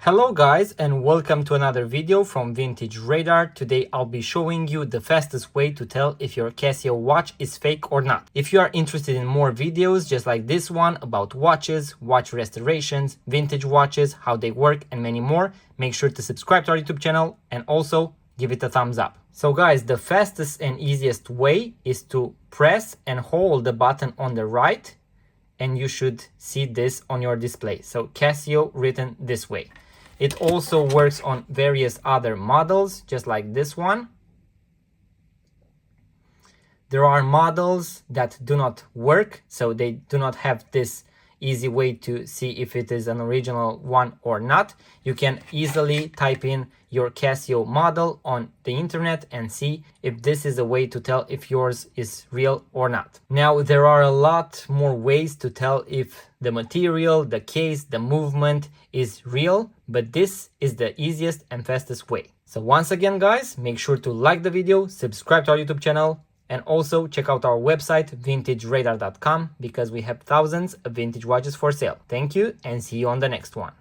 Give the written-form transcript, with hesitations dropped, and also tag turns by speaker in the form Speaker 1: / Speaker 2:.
Speaker 1: Hello guys, and welcome to another video from Vintage Radar. Today I'll be showing you the fastest way to tell if your Casio watch is fake or not. If you are interested in more videos just like this one about watches, watch restorations, vintage watches, how they work and many more, make sure to subscribe to our YouTube channel and also give it a thumbs up. So guys, the fastest and easiest way is to press and hold the button on the right, and you should see this on your display. So Casio written this way. It also works on various other models, just like this one. There are models that do not work, so they do not have this easy way to see if it is an original one or not. You can easily type in your Casio model on the internet and see if this is a way to tell if yours is real or not. Now, there are a lot more ways to tell if the material, the case, the movement is real, but this is the easiest and fastest way. So once again, guys, make sure to like the video, subscribe to our YouTube channel, and also check out our website vintageradar.com because we have thousands of vintage watches for sale. Thank you and see you on the next one.